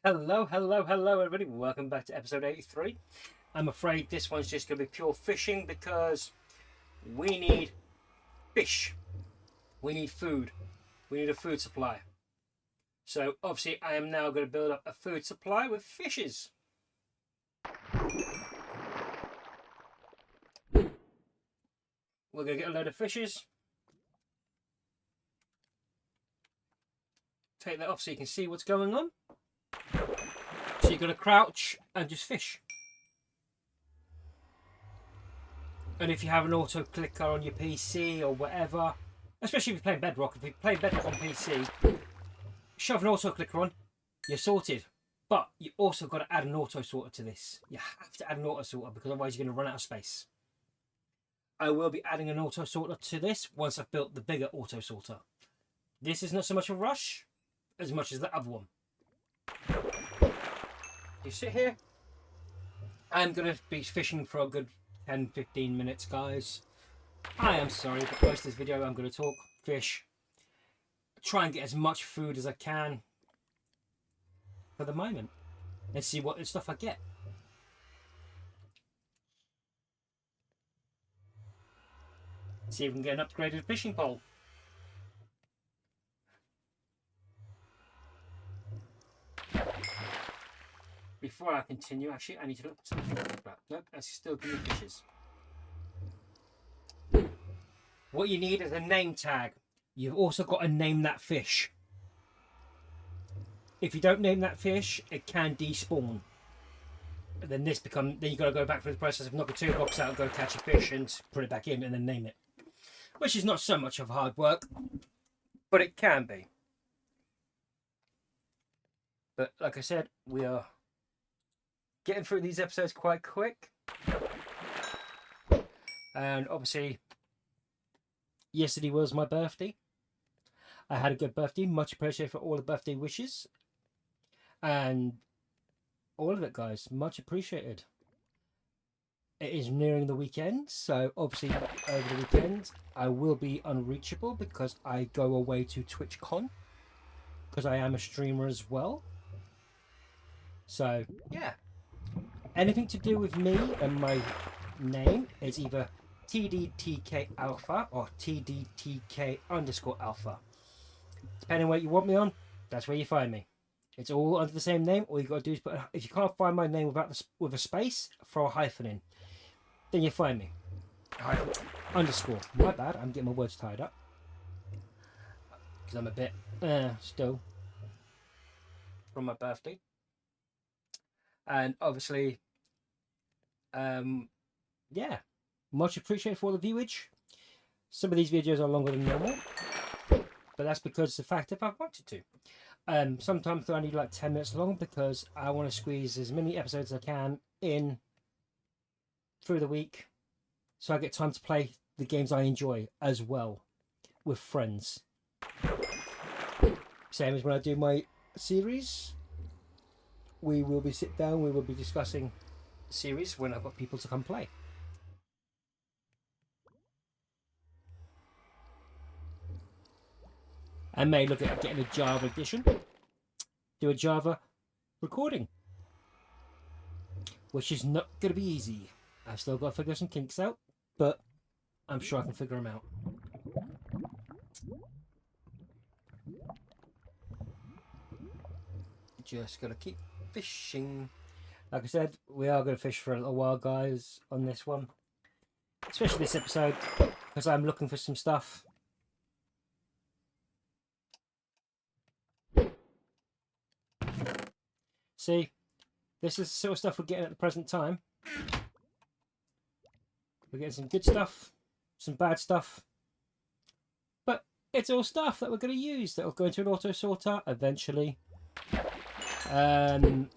Hello, everybody. Welcome back to episode 83. I'm afraid this one's just going to be pure fishing because we need fish. We need food. We need a food supply. So, obviously, I am now going to build up a food supply with fishes. We're going to get a load of fishes. Take that off so you can see what's going on. So, you're going to crouch and just fish. And if you have an auto clicker on your PC or whatever, especially if you're playing Bedrock, if you're playing Bedrock on PC, shove an auto clicker on, you're sorted. But you also got to add an auto sorter to this. You have to add an auto sorter because otherwise you're going to run out of space. I will be adding an auto sorter to this once I've built the bigger auto sorter. This is not so much a rush as much as the other one. You sit here. I'm going to be fishing for a good 10-15 minutes, guys. I am sorry, but most of this video I'm going to talk fish. Try and get as much food as I can for the moment and see what stuff I get. See if we can get an upgraded fishing pole. Before I continue, actually, I need to look at something. Nope, that's still giving me fishes. What you need is a name tag. You've also got to name that fish. If you don't name that fish, it can despawn. And then then you got to go back through the process of knock a toolbox out, go catch a fish, and put it back in, and then name it. Which is not so much of hard work, but it can be. But like I said, we are getting through these episodes quite quick. And obviously, yesterday was my birthday. I had a good birthday. Much appreciated for all the birthday wishes. And all of it, guys. Much appreciated. It is nearing the weekend. So obviously, over the weekend, I will be unreachable because I go away to TwitchCon. Because I am a streamer as well. So, yeah. Anything to do with me and my name is either TDTK Alpha or TDTK underscore Alpha. Depending on what you want me on, that's where you find me. It's all under the same name. All you got to do is put. If you can't find my name with a space, throw a hyphen in. Then you find me. Hyphen underscore. My bad. I'm getting my words tied up because I'm a bit still from my birthday, and obviously, yeah, much appreciated for all the viewage. Some of these videos are longer than normal, but that's because the fact if I wanted to. Sometimes they're only like 10 minutes long because I want to squeeze as many episodes as I can in through the week so I get time to play the games I enjoy as well with friends. Same as when I do my series. We will be discussing the series when I've got people to come play. I may look at getting a Java edition, do a Java recording, which is not going to be easy. I've still got to figure some kinks out, but I'm sure I can figure them out. Just got to keep fishing. Like I said, we are going to fish for a little while, guys, on this one. Especially this episode, because I'm looking for some stuff. See, this is the sort of stuff we're getting at the present time. We're getting some good stuff, some bad stuff. But it's all stuff that we're going to use that will go into an auto sorter eventually. And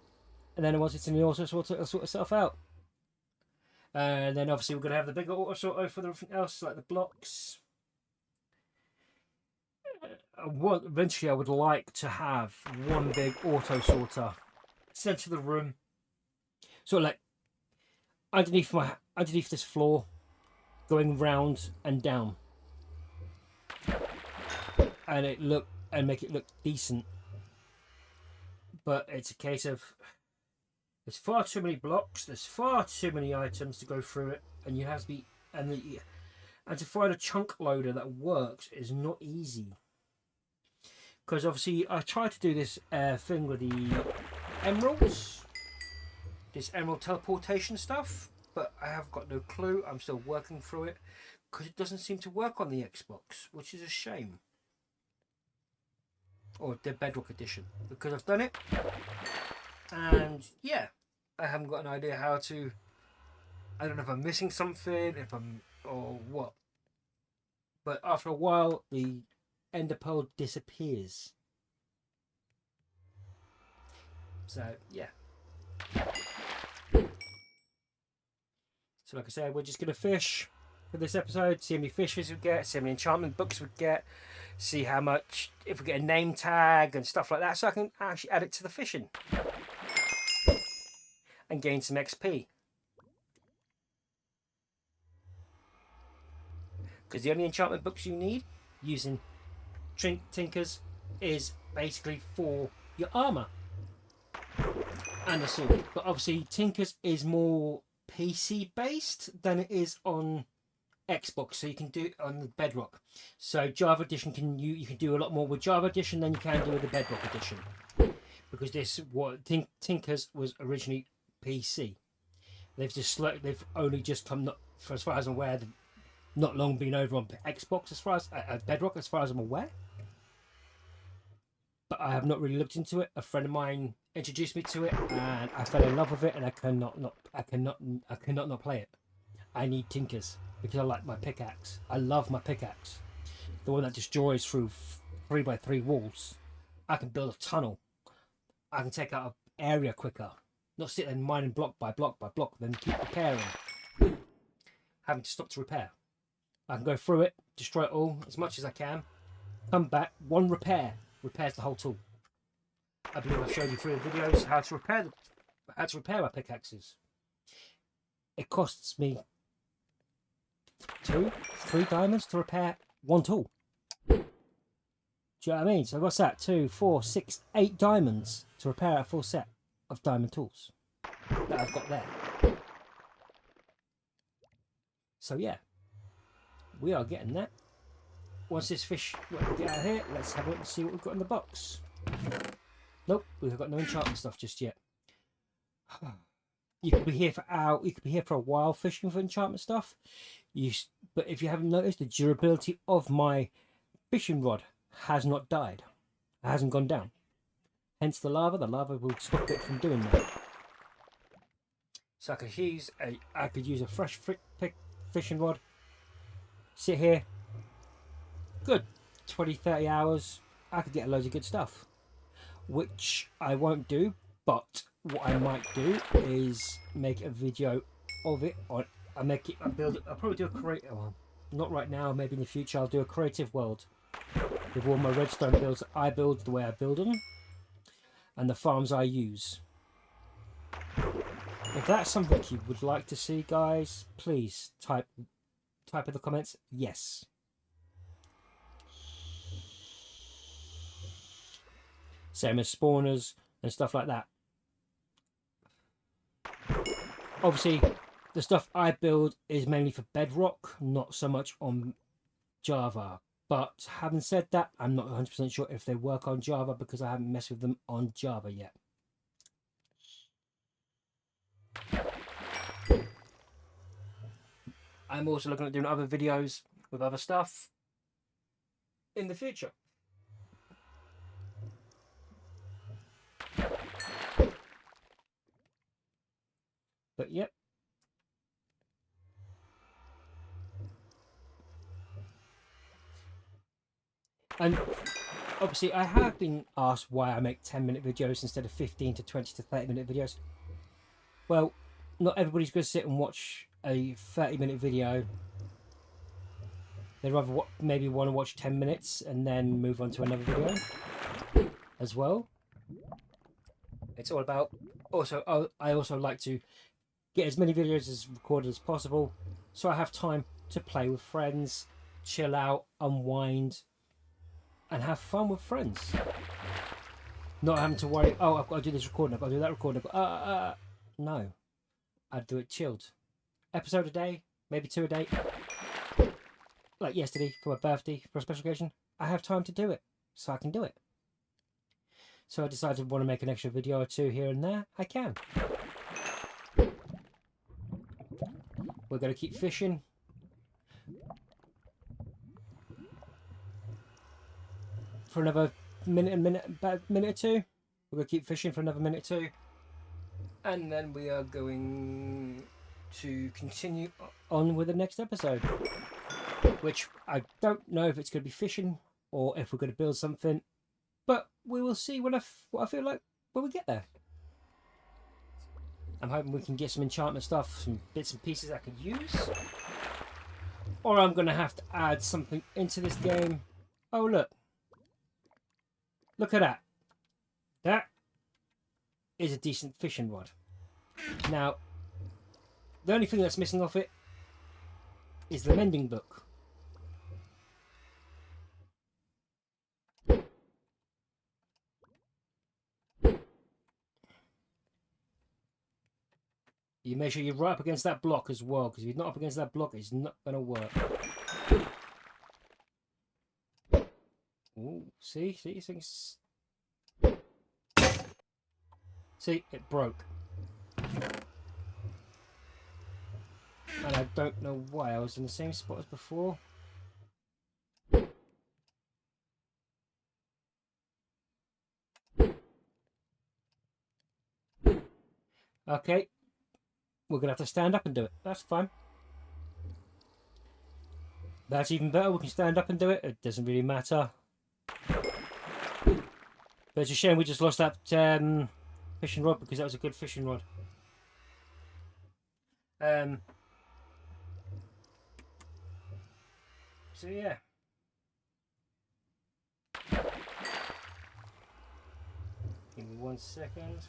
then once it's in the auto sorter, it'll sort itself out. And then obviously we're going to have the bigger auto sorter for everything else, like the blocks. Eventually I would like to have one big auto sorter center of the room, sort of like underneath this floor, going round and down, and make it look decent. But it's a case of there's far too many blocks, there's far too many items to go through it, and you have to be and to find a chunk loader that works is not easy. Because obviously I tried to do this thing with the emeralds, this emerald teleportation stuff, but I have got no clue. I'm still working through it because it doesn't seem to work on the Xbox, which is a shame. Or the Bedrock edition, because I've done it, and yeah, I haven't got an idea how to. I don't know if I'm missing something, if I'm or what. But after a while, the Ender Pearl disappears. So yeah. So like I said, we're just gonna fish for this episode. See how many fishes we get. See how many enchantment books we get. See how much, if we get a name tag and stuff like that, so I can actually add it to the fishing and gain some XP. Because the only enchantment books you need using Tinkers is basically for your armor and the sword. But obviously Tinkers is more PC based than it is on Xbox, so you can do it on the Bedrock. So Java Edition you can do a lot more with Java Edition than you can do with the Bedrock Edition, because this Tinkers was originally PC. They've only just come, not for as far as I'm aware, not long been over on Xbox as far as Bedrock, as far as I'm aware. But I have not really looked into it. A friend of mine introduced me to it, and I fell in love with it, and I cannot not play it. I need Tinkers because I like my pickaxe. I love my pickaxe, the one that destroys through 3x3 walls. I can build a tunnel. I can take out an area quicker. Not sit there mining block by block by block, then keep repairing, having to stop to repair. I can go through it, destroy it all as much as I can, come back, one repair repairs the whole tool. I believe I've showed you through the videos how to repair my pickaxes. It costs me 3 diamonds to repair one tool. Do you know what I mean? So what's that? 2, 4, 6, 8 diamonds to repair a full set of diamond tools that I've got there. So yeah, we are getting that. Once this fish get out of here, let's have a look and see what we've got in the box. Nope, we've got no enchantment stuff just yet. You could be here for a while fishing for enchantment stuff. But if you haven't noticed, the durability of my fishing rod has not died. It hasn't gone down. Hence the lava. The lava will stop it from doing that. So I could use a fresh fishing rod. Sit here. Good. 20-30 hours. I could get loads of good stuff. Which I won't do, but what I might do is make a video of it. I'll probably do a creative one. Not right now, maybe in the future. I'll do a creative world with all my redstone builds that I build, the way I build them, and the farms I use. If that's something you would like to see, guys, please type in the comments yes. Same as spawners and stuff like that. Obviously, the stuff I build is mainly for Bedrock, not so much on Java. But having said that, I'm not 100% sure if they work on Java because I haven't messed with them on Java yet. I'm also looking at doing other videos with other stuff in the future. But yep. And obviously I have been asked why I make 10-minute videos instead of 15 to 20 to 30-minute videos. Well, not everybody's going to sit and watch a 30-minute video. They'd rather maybe want to watch 10 minutes and then move on to another video as well. It's all about... I also like to get as many videos as recorded as possible, so I have time to play with friends, chill out, unwind, and have fun with friends. Not having to worry, oh, I've got to do this recording, I've got to do that recording. No, I'd do it chilled. Episode a day, maybe 2 a day. Like yesterday for my birthday, for a special occasion. I have time to do it, so I can do it. So I decided I want to make an extra video or 2 here and there. I can. We're going to keep fishing. For another about a minute or 2. We're going to keep fishing for another minute or 2. And then we are going to continue on with the next episode. Which I don't know if it's going to be fishing or if we're going to build something. But we will see what I feel like when we get there. I'm hoping we can get some enchantment stuff, some bits and pieces I can use. Or I'm going to have to add something into this game. Oh, look. Look at that. That is a decent fishing rod. Now, the only thing that's missing off it is the mending book. You make sure you're right up against that block as well, because if you're not up against that block, it's not going to work. Ooh, see, things. See, it broke. And I don't know why. I was in the same spot as before. Okay. We're going to have to stand up and do it. That's fine. That's even better. We can stand up and do it. It doesn't really matter. But it's a shame we just lost that fishing rod, because that was a good fishing rod. So yeah. Give me 1 second.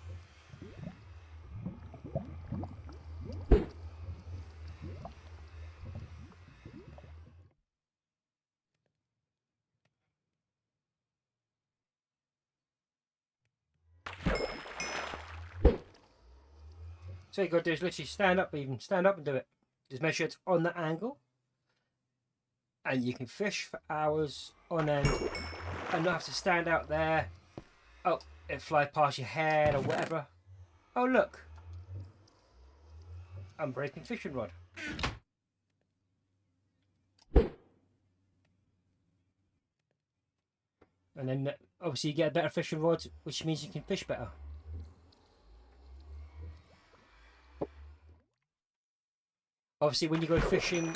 So you got to do is literally stand up and do it. Just make sure it's on the angle. And you can fish for hours on end and not have to stand out there. Oh, it flies past your head or whatever. Oh, look. I'm breaking fishing rod. And then obviously you get a better fishing rod, which means you can fish better. Obviously when you go fishing,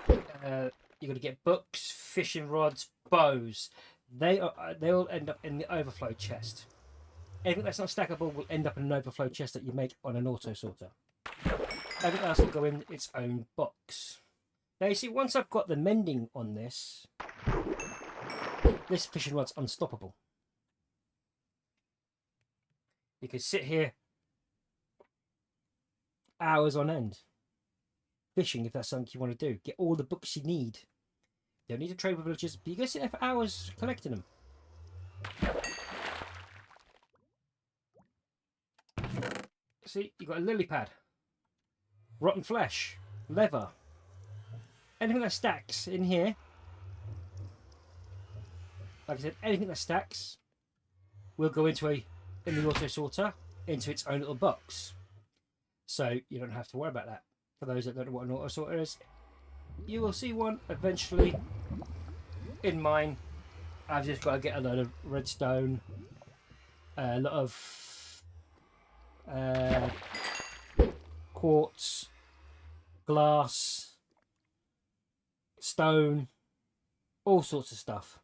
you're going to get books, fishing rods, bows. They all end up in the overflow chest. Anything that's not stackable will end up in an overflow chest that you make on an auto sorter. Everything else will go in its own box. Now you see, once I've got the mending on this fishing rod's unstoppable. You could sit here hours on end fishing if that's something you want to do. Get all the books you need. You don't need to trade with villagers, but you can sit there for hours collecting them. See, you've got a lily pad, rotten flesh, leather, anything that stacks in here. Like I said, anything that stacks will go in the auto sorter into its own little box. So you don't have to worry about that. For those that don't know what an auto sorter is, you will see one eventually. In mine, I've just got to get a load of redstone, a lot of quartz, glass, stone, all sorts of stuff.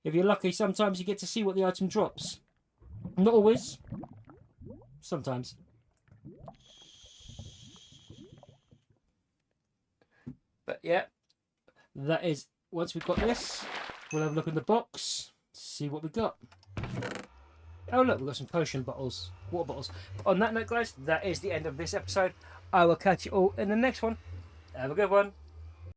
If you're lucky, sometimes you get to see what the item drops. Not always. Sometimes. But yeah, that is, once we've got this, we'll have a look in the box, see what we've got. Oh look, we've got some potion bottles, water bottles. On that note guys, that is the end of this episode. I will catch you all in the next one. Have a good one.